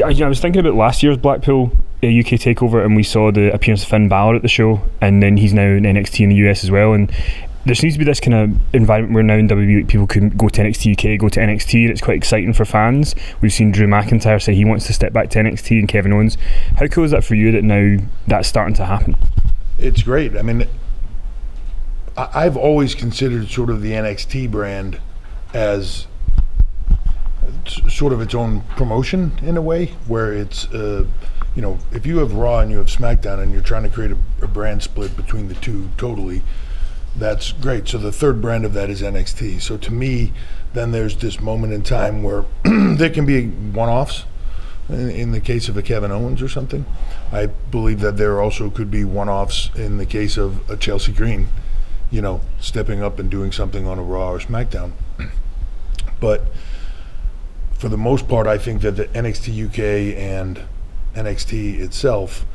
I was thinking about last year's Blackpool UK takeover, and we saw the appearance of Finn Balor at the show, and then he's now in NXT in the US as well, and there seems to be this kind of environment where now in WWE people can go to NXT UK, go to NXT, and it's quite exciting for fans. We've seen Drew McIntyre say he wants to step back to NXT, and Kevin Owens. How cool is that for you that now that's starting to happen? It's great. I mean, I've always considered sort of the NXT brand as sort of its own promotion in a way, where it's if you have Raw and you have SmackDown and you're trying to create a brand split between the two totally, that's great. So the third brand of that is NXT. So to me, then there's this moment in time where there can be one-offs in the case of a Kevin Owens or something. I believe that there also could be one-offs in the case of a Chelsea Green, stepping up and doing something on a Raw or SmackDown. But for the most part, I think that the NXT UK and NXT itself,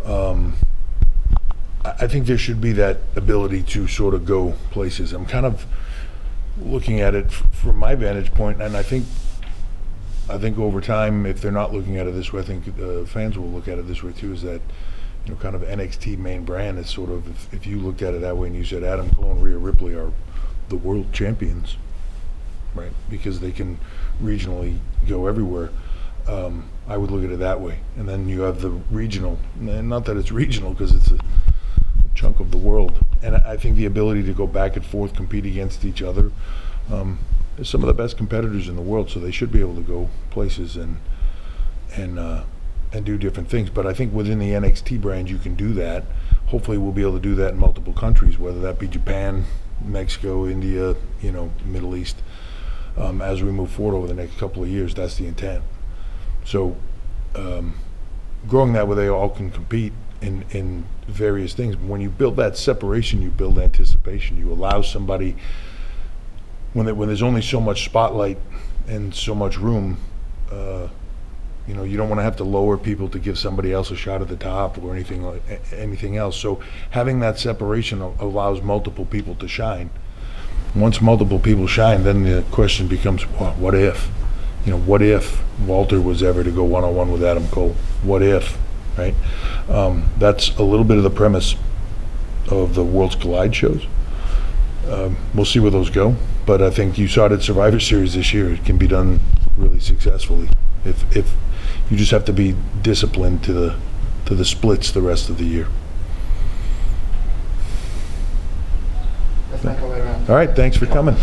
I think there should be that ability to sort of go places. I'm kind of looking at it from my vantage point, and I think over time, if they're not looking at it this way, I think fans will look at it this way too, is that kind of NXT main brand is sort of, if you looked at it that way and you said Adam Cole and Rhea Ripley are the world champions, right? Because they can regionally go everywhere. I would look at it that way. And then you have the regional, and not that it's regional because it's a chunk of the world. And I think the ability to go back and forth, compete against each other, is some of the best competitors in the world, so they should be able to go places and do different things. But I think within the NXT brand you can do that. Hopefully we'll be able to do that in multiple countries, whether that be Japan, Mexico, India, Middle East. As we move forward over the next couple of years, that's the intent. So growing that where they all can compete in various things. When you build that separation, you build anticipation. You allow somebody, when there's only so much spotlight and so much room, you don't want to have to lower people to give somebody else a shot at the top or anything else. So having that separation allows multiple people to shine. Once multiple people shine, then the question becomes, well, what if? What if Walter was ever to go one-on-one with Adam Cole? What if, right? That's a little bit of the premise of the Worlds Collide shows. We'll see where those go, but I think you saw it at Survivor Series this year. It can be done really successfully if you just have to be disciplined to the splits the rest of the year. All right, thanks for coming.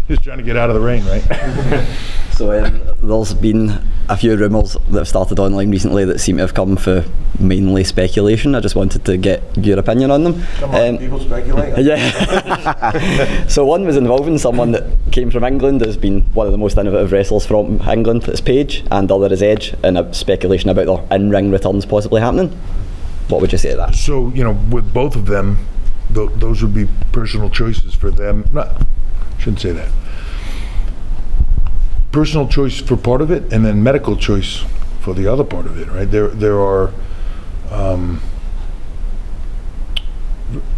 Just trying to get out of the rain, right? So there's been a few rumours that have started online recently that seem to have come for mainly speculation. I just wanted to get your opinion on them. Come on, people speculate. Yeah. So one was involving someone that came from England, has been one of the most innovative wrestlers from England, it's Paige, and the other is Edge, and a speculation about their in-ring returns possibly happening. What would you say to that? So, with both of them, those would be personal choices for them. Shouldn't say that. Personal choice for part of it, and then medical choice for the other part of it, right? There are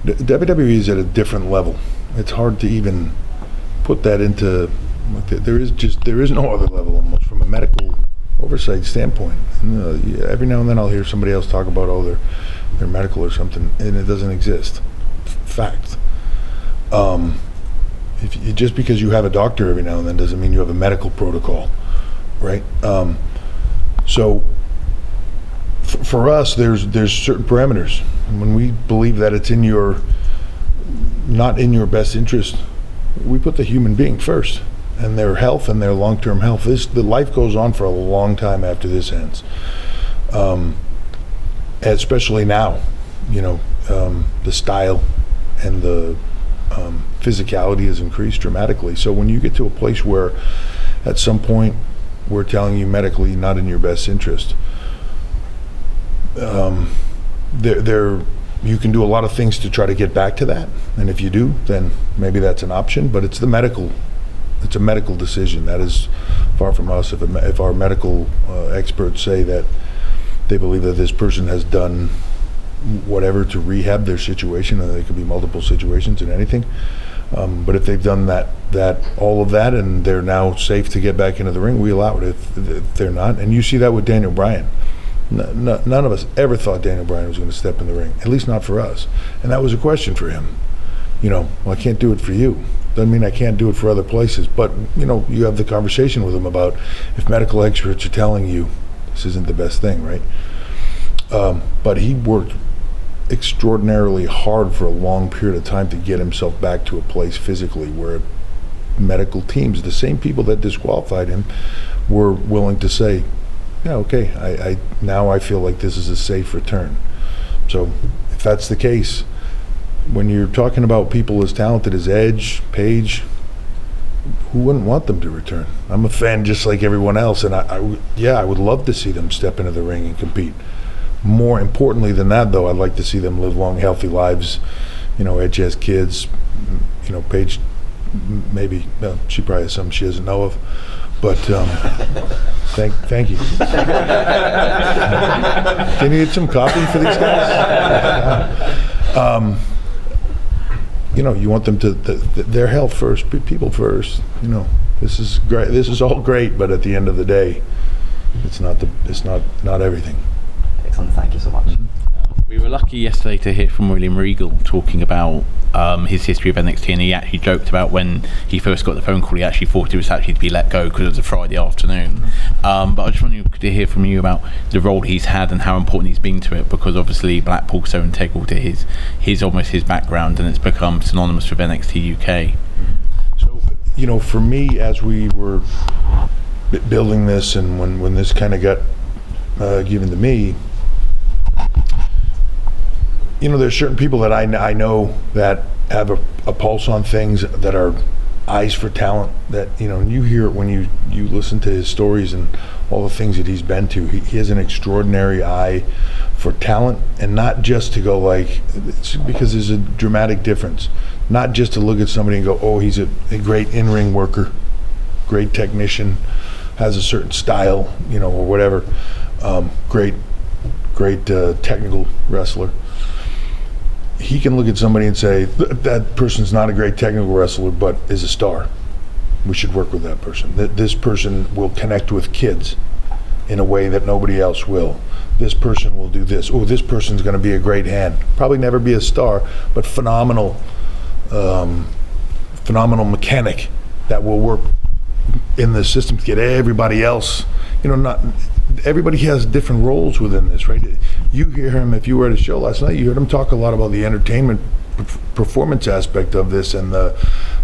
WWE is at a different level. It's hard to even put that into. There is no other level almost from a medical oversight standpoint. And, every now and then I'll hear somebody else talk about they're medical or something, and it doesn't exist. Fact. Just because you have a doctor every now and then doesn't mean you have a medical protocol, right? So for us, there's certain parameters. And when we believe that it's not in your best interest, we put the human being first and their health and their long-term health. The life goes on for a long time after this ends, especially now. The style and the physicality has increased dramatically. So when you get to a place where at some point we're telling you medically not in your best interest, you can do a lot of things to try to get back to that, and if you do, then maybe that's an option, but it's a medical decision. That is far from us. If our medical experts say that they believe that this person has done whatever to rehab their situation, and there could be multiple situations in anything, But if they've done all of that, and they're now safe to get back into the ring, we allow it. If they're not, and you see that with Daniel Bryan. None of us ever thought Daniel Bryan was going to step in the ring, at least not for us. And that was a question for him. Well, I can't do it for you. Doesn't mean I can't do it for other places. But, you have the conversation with him about if medical experts are telling you this isn't the best thing, right? But he worked extraordinarily hard for a long period of time to get himself back to a place physically where medical teams, the same people that disqualified him, were willing to say, yeah, okay, I now I feel like this is a safe return. So if that's the case, when you're talking about people as talented as Edge, Paige, who wouldn't want them to return? I'm a fan just like everyone else, and I would love to see them step into the ring and compete. More importantly than that, though, I'd like to see them live long, healthy lives. Edge has kids. Paige, maybe she probably has some she doesn't know of. But thank you. Can you get some coffee for these guys? You want them to their health first, people first. This is great. This is all great, but at the end of the day, it's not everything. Excellent. Thank you so much. We were lucky yesterday to hear from William Regal talking about his history of NXT, and he actually joked about when he first got the phone call, he actually thought it was actually to be let go because it was a Friday afternoon. But I just wanted to hear from you about the role he's had and how important he's been to it, because obviously Blackpool's so integral to his almost his background, and it's become synonymous with NXT UK. So, for me, as we were building this, and when this kind of got given to me, there's certain people that I know that have a pulse on things, that are eyes for talent, that, and you hear it when you listen to his stories and all the things that he's been to. He has an extraordinary eye for talent, and not just to go because there's a dramatic difference. Not just to look at somebody and go, oh, he's a great in-ring worker, great technician, has a certain style, or whatever, great technical wrestler. He can look at somebody and say, that person's not a great technical wrestler, but is a star. We should work with that person. This person will connect with kids in a way that nobody else will. This person will do this. Oh, this person's going to be a great hand. Probably never be a star, but phenomenal mechanic that will work in the system to get everybody else. Not everybody has different roles within this, right? You hear him, if you were at a show last night, you heard him talk a lot about the entertainment performance aspect of this, and the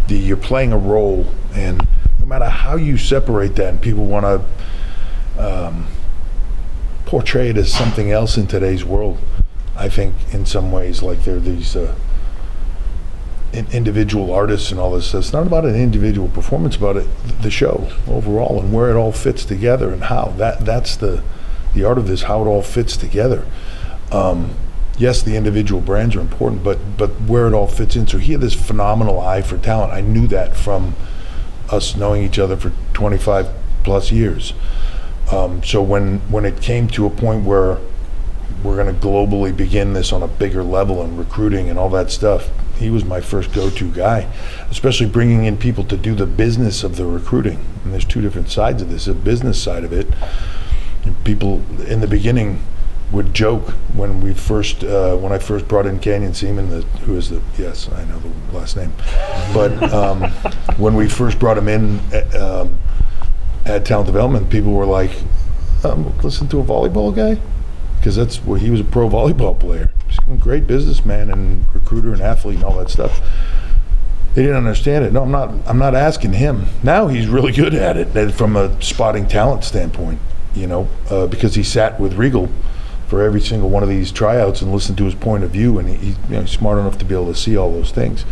you're playing a role, and no matter how you separate that, and people want to portray it as something else in today's world, I think in some ways, like they're these individual artists and all this. It's not about an individual performance, about the show overall and where it all fits together, and how that's the art of this, how it all fits together. Yes, the individual brands are important, but where it all fits in. So he had this phenomenal eye for talent. I knew that from us knowing each other for 25 plus years. So when it came to a point where we're going to globally begin this on a bigger level and recruiting and all that stuff, he was my first go-to guy, especially bringing in people to do the business of the recruiting. And there's two different sides of this, a business side of it. And people in the beginning would joke when I first brought in Canyon Seaman, yes, I know the last name, but when we first brought him in at Talent Development, people were like, listen to a volleyball guy? Because that's where he was a pro volleyball player. He's a great businessman and recruiter and athlete and all that stuff. They didn't understand it. No, I'm not asking him. Now he's really good at it from a spotting talent standpoint, because he sat with Regal for every single one of these tryouts and listened to his point of view, and he's smart enough to be able to see all those things.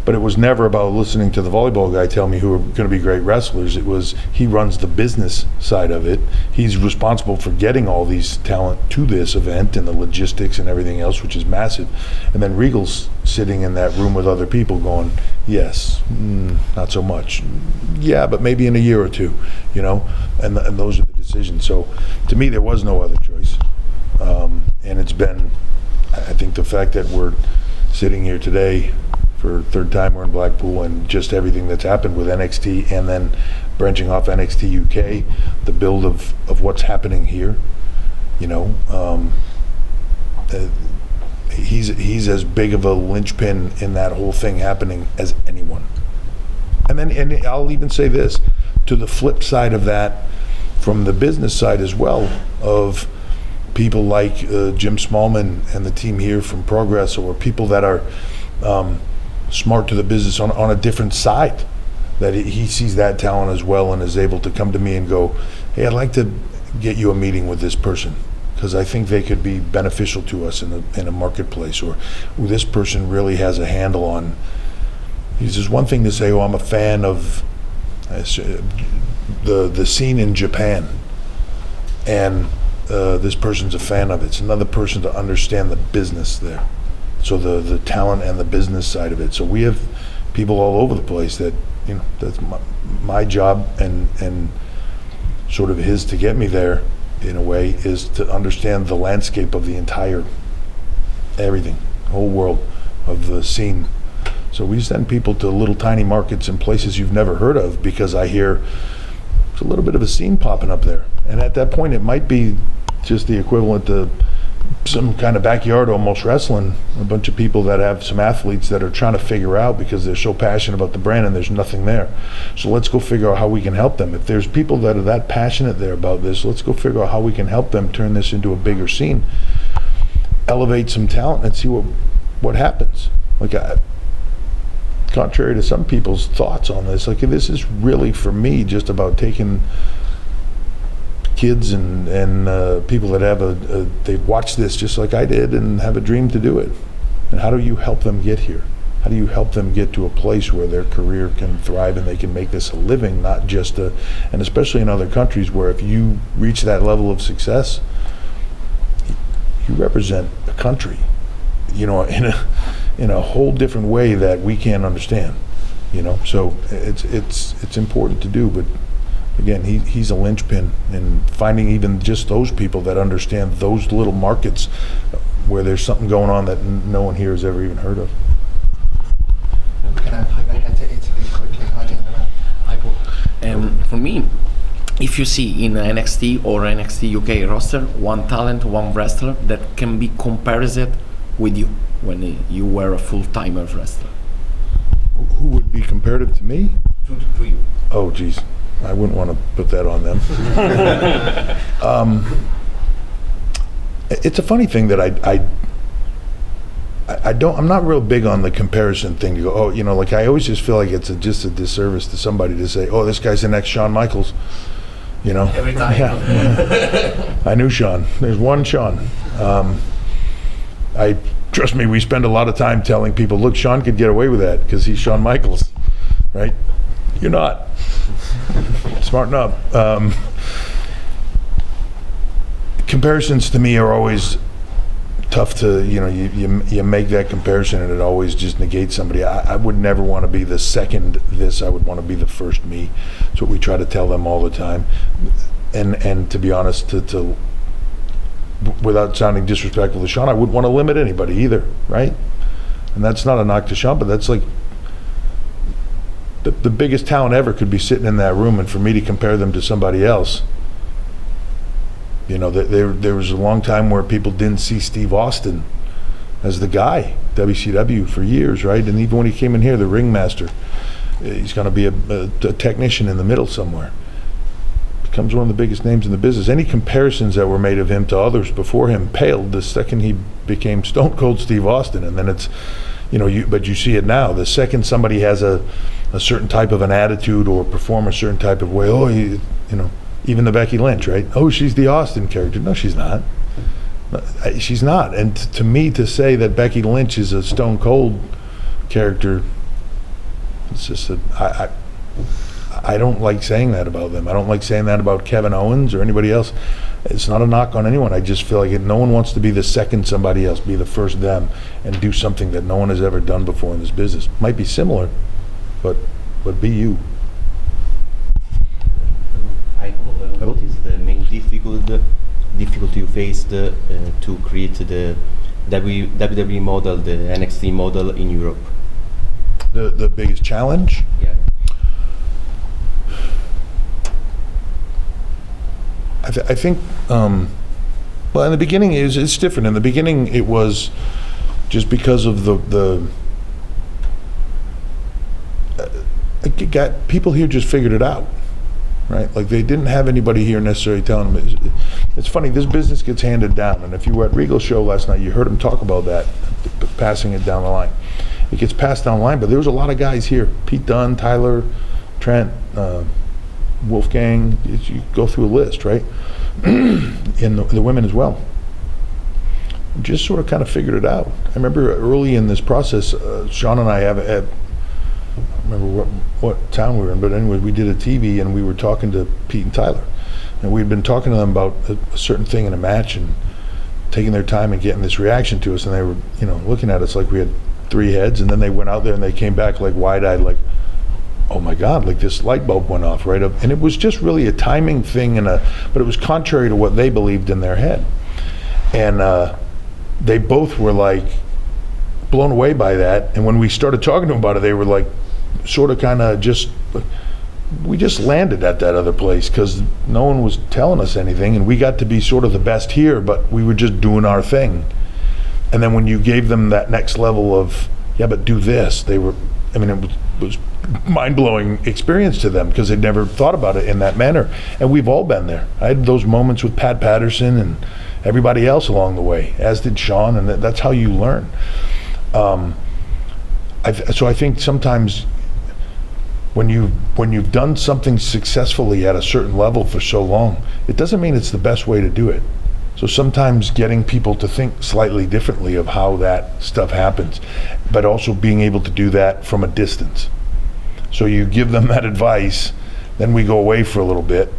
But it was never about listening to the volleyball guy tell me who are going to be great wrestlers. It was, he runs the business side of it. He's responsible for getting all these talent to this event and the logistics and everything else, which is massive. And then Regal's sitting in that room with other people going, yes, not so much. Yeah, but maybe in a year or two, and those are the decisions. So to me, there was no other choice. And it's been, I think the fact that we're sitting here today for third time we're in Blackpool, and just everything that's happened with NXT, and then branching off NXT UK, the build of what's happening here. He's as big of a linchpin in that whole thing happening as anyone. And I'll even say this, to the flip side of that, from the business side as well, of people like Jim Smallman and the team here from Progress, or people that are smart to the business on a different side, that he sees that talent as well and is able to come to me and go, hey, I'd like to get you a meeting with this person, because I think they could be beneficial to us in a marketplace, or this person really has a handle on. There's one thing to say, I'm a fan of the scene in Japan, and this person's a fan of it. It's another person to understand the business there, so the talent and the business side of it. So we have people all over the place that, that's my job, and sort of his to get me there, in a way, is to understand the landscape of the entire, everything, whole world of the scene. So we send people to little tiny markets in places you've never heard of, because I hear there's a little bit of a scene popping up there. And at that point, it might be just the equivalent to some kind of backyard almost wrestling, a bunch of people that have some athletes that are trying to figure out, because they're so passionate about the brand and there's nothing there. So let's go figure out how we can help them. If there's people that are that passionate there about this, let's go figure out how we can help them turn this into a bigger scene, elevate some talent, and see what happens. Contrary to some people's thoughts on this, this is really, for me, just about taking kids and people that have they've watched this just like I did and have a dream to do it. And how do you help them get here? How do you help them get to a place where their career can thrive and they can make this a living, not just and especially in other countries where if you reach that level of success, you represent a country, in a whole different way that we can't understand, So it's important to do, but again, he's a linchpin in finding even just those people that understand those little markets where there's something going on that no one here has ever even heard of. Can I head to Italy quickly? For me, if you see in NXT or NXT UK roster one talent, one wrestler that can be compared with you when you were a full-timer wrestler, who would be comparative to me? To you. Oh, geez. I wouldn't want to put that on them. It's a funny thing that I'm not real big on the comparison thing to go, I always just feel like it's just a disservice to somebody to say, oh, this guy's the next Shawn Michaels, Every time. Yeah. I knew Shawn. There's one Shawn. Trust me, we spend a lot of time telling people, look, Shawn could get away with that because he's Shawn Michaels, right? You're not. Smarten up. Comparisons to me are always tough to, you make that comparison and it always just negates somebody. I would never want to be the second this, I would want to be the first me. That's what we try to tell them all the time. And to be honest, to without sounding disrespectful to Shawn, I wouldn't want to limit anybody either, right? And that's not a knock to Shawn, but that's like the biggest talent ever could be sitting in that room, and for me to compare them to somebody else, there was a long time where people didn't see Steve Austin as the guy, WCW, for years, right? And even when he came in here, the ringmaster, he's going to be a technician in the middle somewhere. Becomes one of the biggest names in the business. Any comparisons that were made of him to others before him paled the second he became Stone Cold Steve Austin. And then it's, but you see it now. The second somebody has a certain type of an attitude or perform a certain type of way, even the Becky Lynch, right? Oh, she's the Austin character. No, she's not. She's not. And to me, to say that Becky Lynch is a Stone Cold character, it's just I don't like saying that about them. I don't like saying that about Kevin Owens or anybody else. It's not a knock on anyone. I just feel like no one wants to be the second somebody else, be the first them, and do something that no one has ever done before in this business. Might be similar, but be you. What is the main difficulty you faced to create the WWE model, the NXT model in Europe? The biggest challenge? Yeah. I think, well, in the beginning, it's different. In the beginning, it was just because of people here just figured it out, right? Like, they didn't have anybody here necessarily telling them. It's funny, this business gets handed down, and if you were at Regal's show last night, you heard him talk about that, passing it down the line. It gets passed down the line, but there was a lot of guys here. Pete Dunne, Tyler, Trent, Wolfgang, you go through a list, right? And the women as well. Just sort of kind of figured it out. I remember early in this process, Sean and I I don't remember what town we were in, but anyway, we did a TV and we were talking to Pete and Tyler. And we'd been talking to them about a certain thing in a match and taking their time and getting this reaction to us, and they were, looking at us like we had 3 heads, and then they went out there and they came back like wide-eyed, like, oh my God, like this light bulb went off right up. And it was just really a timing thing, but it was contrary to what they believed in their head. And they both were like blown away by that. And when we started talking to them about it, they were like sort of kind of we just landed at that other place because no one was telling us anything, and we got to be sort of the best here, but we were just doing our thing. And then when you gave them that next level of, yeah, but do this, it was mind-blowing experience to them because they'd never thought about it in that manner. And we've all been there. I had those moments with Pat Patterson and everybody else along the way, as did Sean, and that's how you learn. So I think sometimes when you've done something successfully at a certain level for so long, it doesn't mean it's the best way to do it. So sometimes getting people to think slightly differently of how that stuff happens, but also being able to do that from a distance. So you give them that advice, then we go away for a little bit,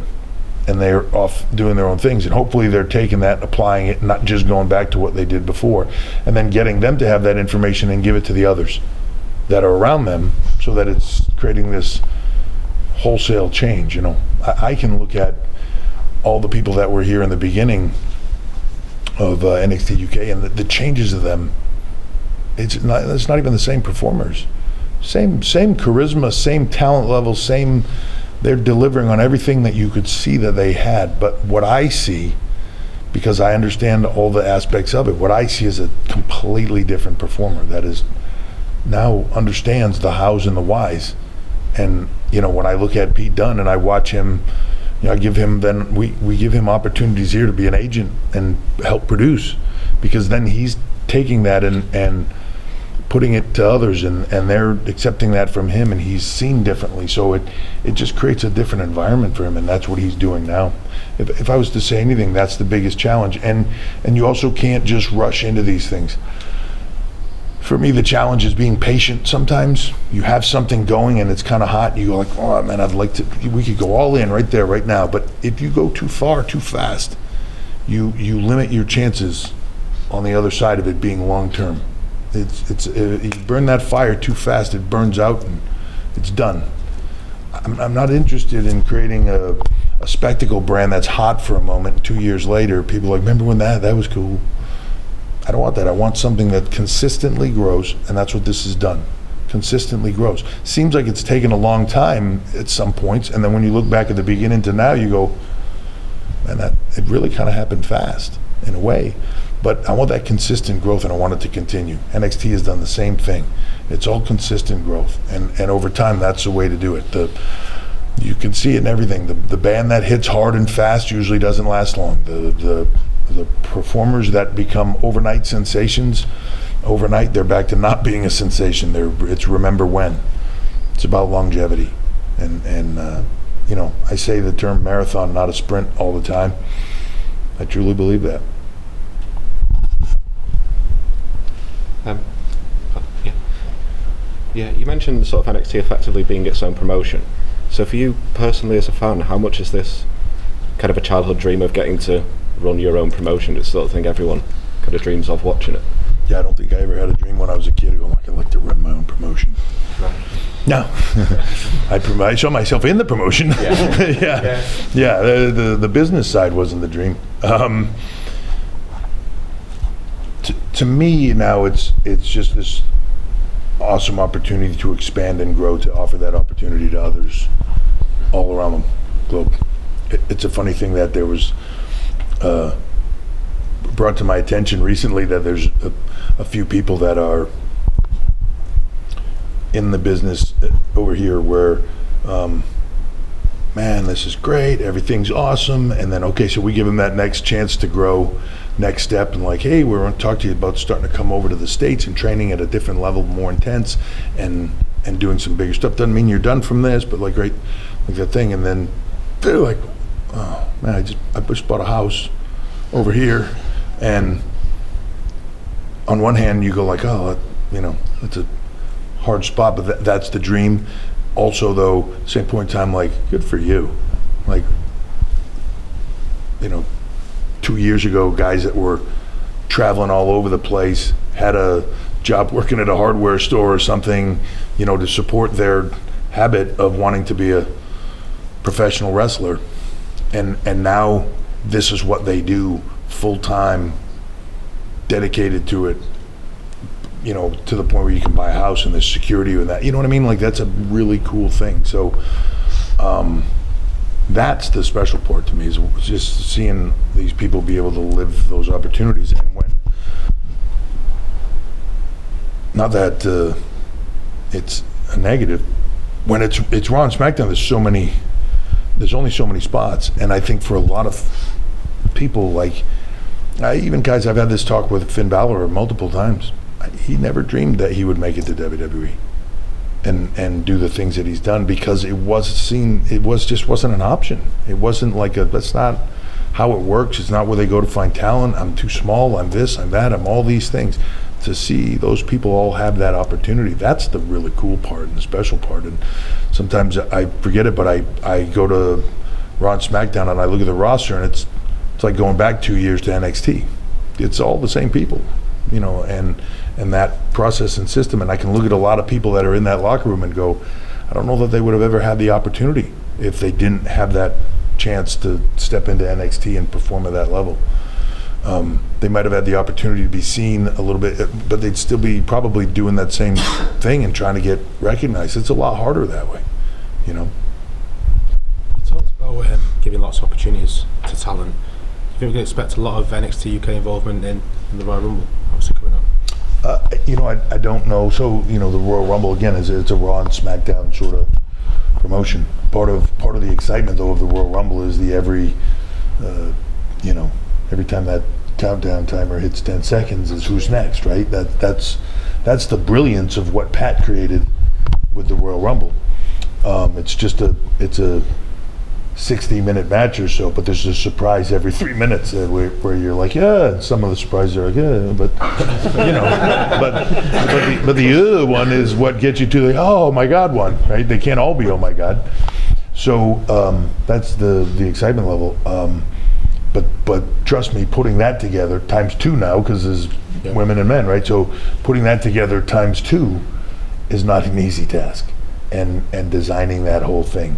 and they're off doing their own things. And hopefully they're taking that and applying it, not just going back to what they did before. And then getting them to have that information and give it to the others that are around them so that it's creating this wholesale change. I can look at all the people that were here in the beginning of NXT UK and the changes of them. It's not even the same performers. Same charisma, same talent level, they're delivering on everything that you could see that they had. But what I see, because I understand all the aspects of it, what I see is a completely different performer that is now understands the hows and the whys. And when I look at Pete Dunne and I watch him, I give him, then we give him opportunities here to be an agent and help produce, because then he's taking that and putting it to others, and they're accepting that from him, and he's seen differently. So it just creates a different environment for him, and that's what he's doing now. If I was to say anything, that's the biggest challenge. And you also can't just rush into these things. For me, the challenge is being patient. Sometimes you have something going and it's kind of hot, and you go like, oh man, we could go all in right there, right now. But if you go too far, too fast, you limit your chances on the other side of it being long term. You burn that fire too fast, it burns out and it's done. I'm not interested in creating a spectacle brand that's hot for a moment, and 2 years later, people are like, remember when that was cool? I don't want that. I want something that consistently grows, and that's what this has done. Consistently grows. Seems like it's taken a long time at some points, and then when you look back at the beginning to now, you go, man, it really kind of happened fast in a way. But I want that consistent growth, and I want it to continue. NXT has done the same thing. It's all consistent growth, and over time, that's the way to do it. You can see it in everything. The band that hits hard and fast usually doesn't last long. The performers that become overnight sensations, overnight they're back to not being a sensation. It's remember when. It's about longevity, and I say the term marathon, not a sprint, all the time. I truly believe that. Yeah, you mentioned sort of NXT effectively being its own promotion. So for you personally as a fan, how much is this kind of a childhood dream of getting to run your own promotion? It's the sort of thing everyone kind of dreams of watching it. Yeah, I don't think I ever had a dream when I was a kid. I'd like to run my own promotion. Right. No. I saw myself in the promotion. Yeah. The business side wasn't the dream. To me now, it's just this awesome opportunity to expand and grow, to offer that opportunity to others all around the globe. It's a funny thing that there was brought to my attention recently that there's a few people that are in the business over here where, man, this is great, everything's awesome, and then, okay, so we give them that next chance to grow, next step, and like, hey, we're going to talk to you about starting to come over to the States and training at a different level, more intense, and doing some bigger stuff. Doesn't mean you're done from this, but like, right, like that thing, and then they're like, oh man, I just bought a house over here, and on one hand you go like, oh, it's a hard spot, but that's the dream. Also though, same point in time, like, good for you. Like, 2 years ago, guys that were traveling all over the place had a job working at a hardware store or something, to support their habit of wanting to be a professional wrestler, and now this is what they do full time, dedicated to it, to the point where you can buy a house and there's security with that. You know what I mean? Like, that's a really cool thing. So that's the special part to me, is just seeing these people be able to live those opportunities. And when, not that it's a negative, when it's Raw and SmackDown, there's only so many spots, and I think for a lot of people, like even guys, I've had this talk with Finn Balor multiple times. He never dreamed that he would make it to WWE and do the things that he's done, because it just wasn't an option. It wasn't like that's not how it works. It's not where they go to find talent. I'm too small, I'm this, I'm that, I'm all these things. To see those people all have that opportunity, that's the really cool part and the special part. And sometimes I forget it, but I go to Raw and SmackDown and I look at the roster, and it's like going back 2 years to NXT. It's all the same people, and that process and system. And I can look at a lot of people that are in that locker room and go, I don't know that they would have ever had the opportunity if they didn't have that chance to step into NXT and perform at that level. They might have had the opportunity to be seen a little bit, but they'd still be probably doing that same thing and trying to get recognized. It's a lot harder that way, You talked about giving lots of opportunities to talent. Do you think we can expect a lot of NXT UK involvement in the Royal Rumble, obviously, coming up? I don't know. So, the Royal Rumble, again, it's a Raw and SmackDown sort of promotion. Part of the excitement, though, of the Royal Rumble is every time that countdown timer hits 10 seconds is who's next, right? That's the brilliance of what Pat created with the Royal Rumble. It's a 60-minute match or so, but there's a surprise every 3 minutes where you're like, yeah, and some of the surprises are like, yeah, but but the other one is what gets you to the oh my God one, right? They can't all be oh my God. So that's the excitement level. But trust me, putting that together times two now, because there's women and men, right? So putting that together times two is not an easy task, and designing that whole thing.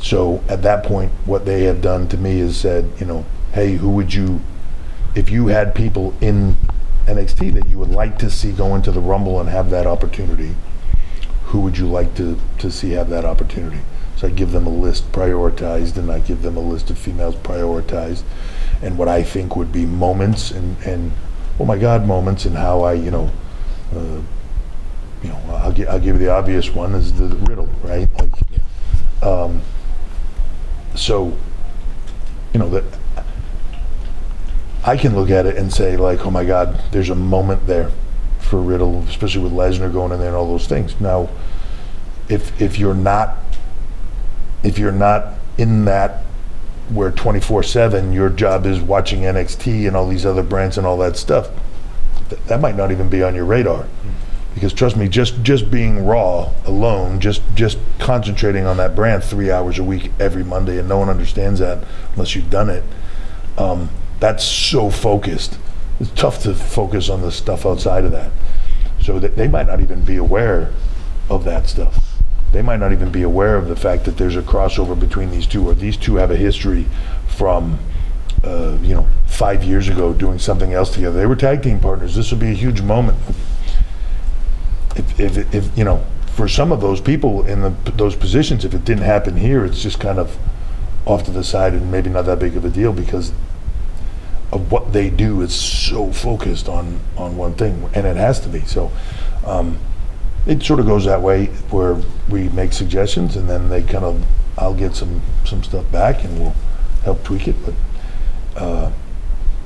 So at that point, what they have done to me is said, hey, who would you, if you had people in NXT that you would like to see go into the Rumble and have that opportunity, who would you like to see have that opportunity? So I give them a list prioritized, and I give them a list of females prioritized, and what I think would be moments and oh my God moments, and how I I'll give you the obvious one is the riddle, right? Like, so that I can look at it and say like, oh my God, there's a moment there for Riddle, especially with Lesnar going in there and all those things. Now, if you're not in that where 24/7 your job is watching NXT and all these other brands and all that stuff, that might not even be on your radar. Because trust me, just being Raw alone, just concentrating on that brand 3 hours a week every Monday, and no one understands that unless you've done it, that's so focused. It's tough to focus on the stuff outside of that. So that they might not even be aware of that stuff. They might not even be aware of the fact that there's a crossover between these two, or these two have a history from 5 years ago doing something else together. They were tag team partners. This would be a huge moment. if you know, for some of those people in those positions, if it didn't happen here, it's just kind of off to the side and maybe not that big of a deal because of what they do is so focused on one thing, and it has to be. So it sort of goes that way where we make suggestions and then they kind of, I'll get some stuff back and we'll help tweak it, but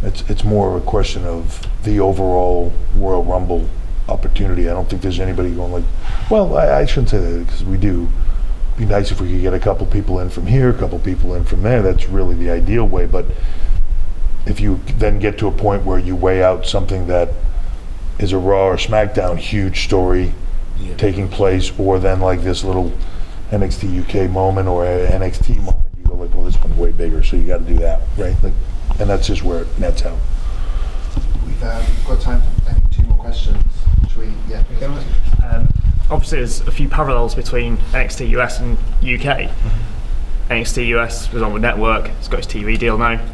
it's more of a question of the overall Royal Rumble opportunity. I don't think there's anybody going like, well, I shouldn't say that because we do. Be nice if we could get a couple people in from here, a couple people in from there. That's really the ideal way, but if you then get to a point where you weigh out something that is a Raw or SmackDown huge story taking place, or then like this little NXT UK moment or a NXT moment, you go like, well, this one's way bigger, so you got to do that, right? Like, and that's just where it nets out. We've got time for, I think, 2 more questions. Should we? Yeah. Obviously, there's a few parallels between NXT US and UK. NXT US was on the network, it's got its TV deal now.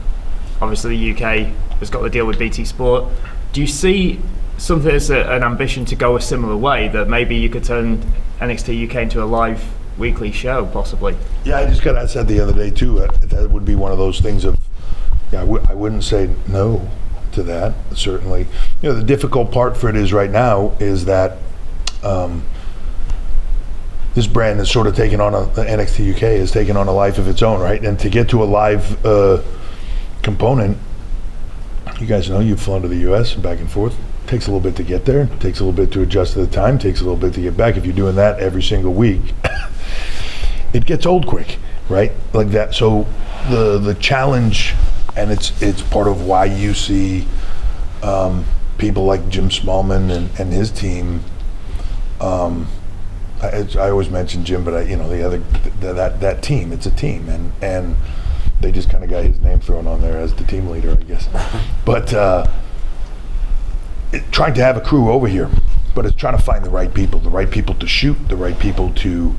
Obviously, the UK has got the deal with BT Sport. Do you see something as an ambition to go a similar way, that maybe you could turn NXT UK into a live weekly show, possibly? Yeah, I just got asked that the other day too. That would be one of those things of, yeah, I wouldn't say no to that, certainly. You know, the difficult part for it is right now is that this brand is sort of taking on NXT UK is taking on a life of its own, right? And to get to a live component, you guys know you've flown to the US and back and forth. It takes a little bit to get there, it takes a little bit to adjust to the time, it takes a little bit to get back. If you're doing that every single week, it gets old quick, right? Like that. So the challenge, and it's part of why you see people like Jim Smallman and his team. I always mention Jim, but the other that team, it's a team, and they just kind of got his name thrown on there as the team leader, I guess. But trying to have a crew over here, but it's trying to find the right people to shoot, the right people to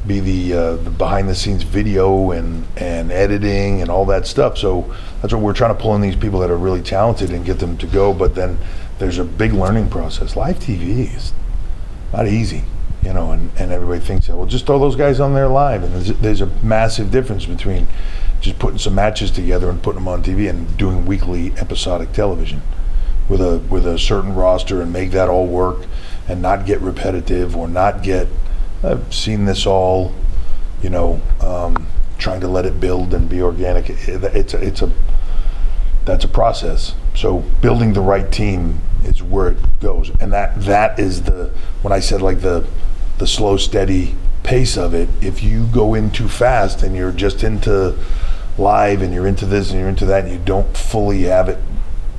be the behind the scenes video and editing and all that stuff. So that's what we're trying to pull in, these people that are really talented and get them to go. But then there's a big learning process. Live TV is not easy, and everybody thinks that, well, just throw those guys on there live. And there's a massive difference between just putting some matches together and putting them on TV and doing weekly episodic television with a certain roster and make that all work and not get repetitive or not get, I've seen this all, trying to let it build and be organic. That's a process. So building the right team is where it goes, and that is when I said like the slow, steady pace of it. If you go in too fast and you're just into live and you're into this and you're into that and you don't fully have it,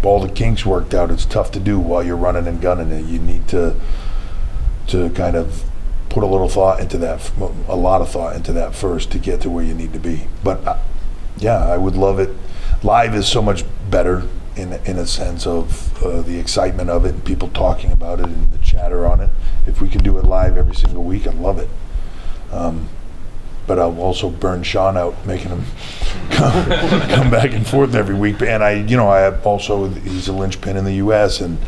all the kinks worked out, it's tough to do while you're running and gunning it. You need to kind of put a lot of thought into that first to get to where you need to be. But yeah, I would love it. Live is so much better in a sense of the excitement of it and people talking about it and the chatter on it. If we could do it live every single week, I'd love it. But I'll also burn Sean out making him come back and forth every week. And I have also, he's a linchpin in the U.S. and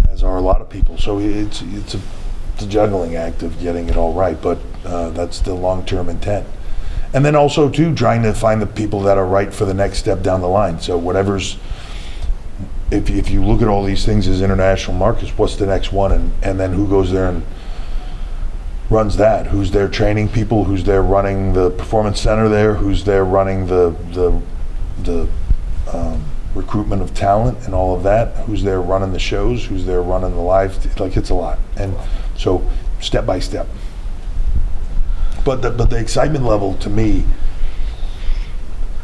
as are a lot of people. So it's a juggling act of getting it all right. But that's the long-term intent. And then also too, trying to find the people that are right for the next step down the line. So if you look at all these things as international markets, what's the next one? And then who goes there and runs that? Who's there training people? Who's there running the performance center there? Who's there running the recruitment of talent and all of that? Who's there running the shows? Who's there running the live? Like, it's a lot. And so step by step. But the excitement level to me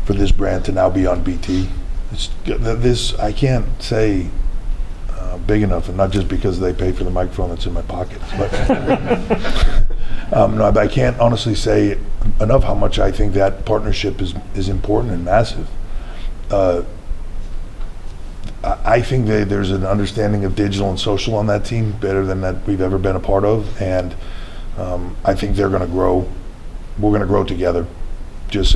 for this brand to now be on BT, I can't say big enough, and not just because they pay for the microphone that's in my pocket, but no, but I can't honestly say enough how much I think that partnership is important and massive. I think there's an understanding of digital and social on that team better than that we've ever been a part of, and I think they're going to grow. We're going to grow together.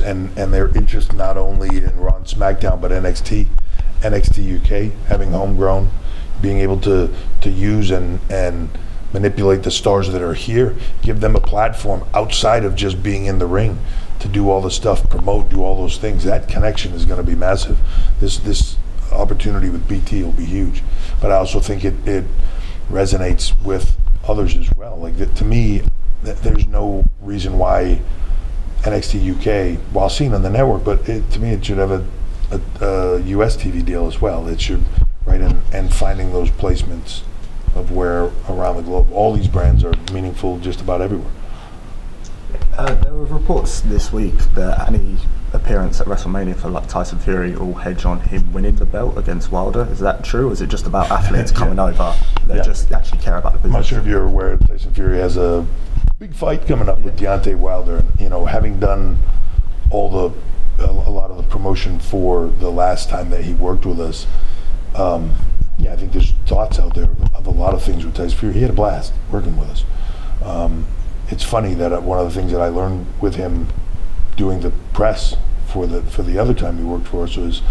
And their interest not only in Raw and SmackDown, but NXT UK, having homegrown, being able to use and manipulate the stars that are here, give them a platform outside of just being in the ring to do all the stuff, promote, do all those things. That connection is going to be massive. This opportunity with BT will be huge. But I also think it resonates with others as well. Like to me, there's no reason why NXT UK, while seen on the network, but to me it should have a US TV deal as well. It should, right, and finding those placements of where around the globe. All these brands are meaningful just about everywhere. There were reports this week that any appearance at WrestleMania for like Tyson Fury will hedge on him winning the belt against Wilder. Is that true, or is it just about athletes coming over that just actually care about the business? I'm not sure if you're aware, Tyson Fury has a big fight coming up with Deontay Wilder. And, you know, having done a lot of the promotion for the last time that he worked with us, I think there's thoughts out there of a lot of things with Tyson Fury. He had a blast working with us. It's funny that one of the things that I learned with him doing the press for the other time he worked for us was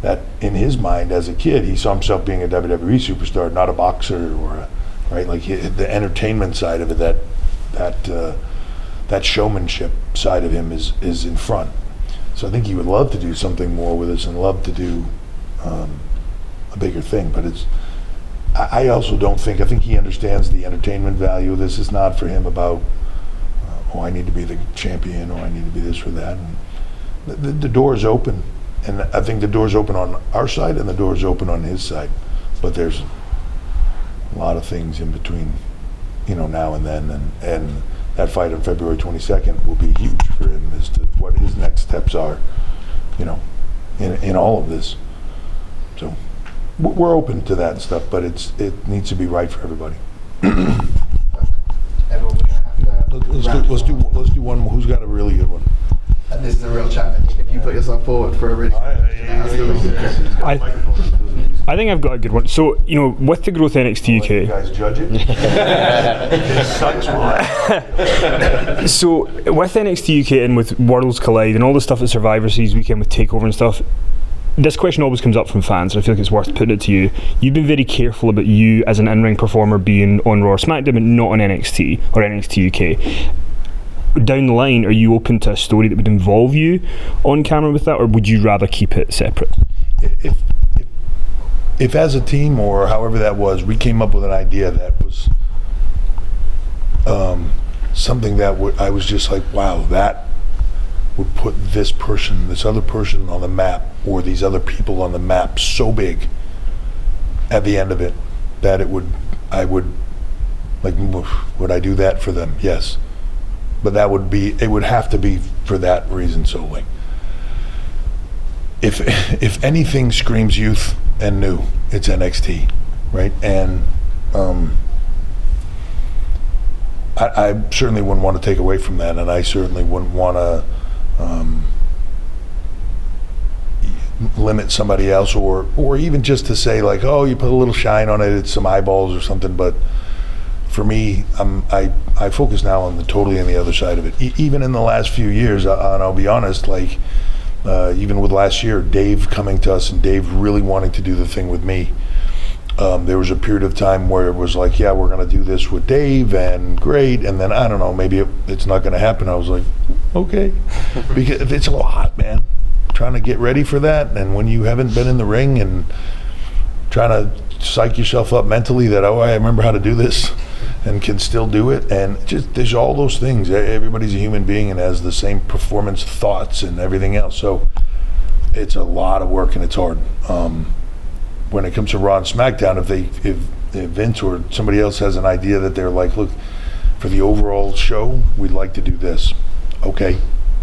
that in his mind as a kid, he saw himself being a WWE superstar, not a boxer or right, like the entertainment side of it, that showmanship side of him is in front. So I think he would love to do something more with us and love to do a bigger thing, but I also don't think, I think he understands the entertainment value of this. Is not for him about, I need to be the champion, or I need to be this or that. And the door is open, and I think the door's open on our side and the door's open on his side, but there's a lot of things in between, now and then, and that fight on February 22nd will be huge for him as to what his next steps are, in all of this. So we're open to that stuff, but it needs to be right for everybody. Everyone, we're gonna have to Let's do one. Who's got a really good one? And this is a real challenge. If you put yourself forward for a really I think I've got a good one. So, with the growth of NXT UK... You guys judge it? So, with NXT UK and with Worlds Collide and all the stuff at Survivor Series weekend with TakeOver and stuff, this question always comes up from fans, and I feel like it's worth putting it to you. You've been very careful about you as an in-ring performer being on Raw or SmackDown and not on NXT or NXT UK. Down the line, are you open to a story that would involve you on camera with that, or would you rather keep it separate? If as a team, or however that was, we came up with an idea that was something that I was just like, wow, that would put this other person on the map, or these other people on the map so big at the end of it that would I do that for them? Yes. But it would have to be for that reason solely. If anything screams youth and new, it's NXT, right? And I certainly wouldn't want to take away from that, and I certainly wouldn't want to limit somebody else, or even just to say like, oh, you put a little shine on it, it's some eyeballs or something. But for me, I focus now on totally on the other side of it. Even in the last few years, and I'll be honest, like even with last year, Dave coming to us and Dave really wanting to do the thing with me. There was a period of time where it was like, yeah, we're going to do this with Dave, and great. And then I don't know, maybe it's not going to happen. I was like, okay, because it's a lot, man. Trying to get ready for that, and when you haven't been in the ring and trying to psych yourself up mentally that, oh, I remember how to do this and can still do it, and just there's all those things. Everybody's a human being and has the same performance thoughts and everything else, so it's a lot of work and it's hard. When it comes to Raw and SmackDown, if Vince or somebody else has an idea that they're like, look, for the overall show, we'd like to do this, okay,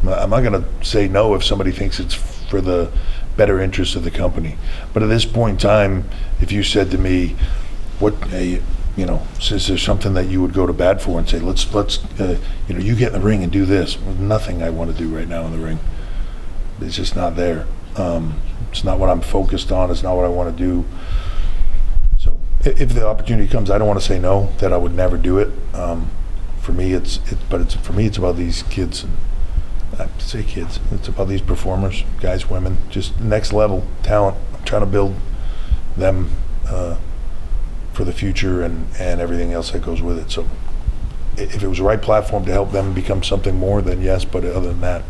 I'm not going to say no if somebody thinks it's for the better interest of the company. But at this point in time, if you said to me, is there something that you would go to bat for and say, let's you get in the ring and do this? Well, nothing I want to do right now in the ring. It's just not there. It's not what I'm focused on. It's not what I want to do. So if the opportunity comes, I don't want to say no, that I would never do it. For me, it's about these kids. I say kids. It's about these performers, guys, women, just next level talent. I'm trying to build them for the future and everything else that goes with it. So if it was the right platform to help them become something more, then yes, but other than that,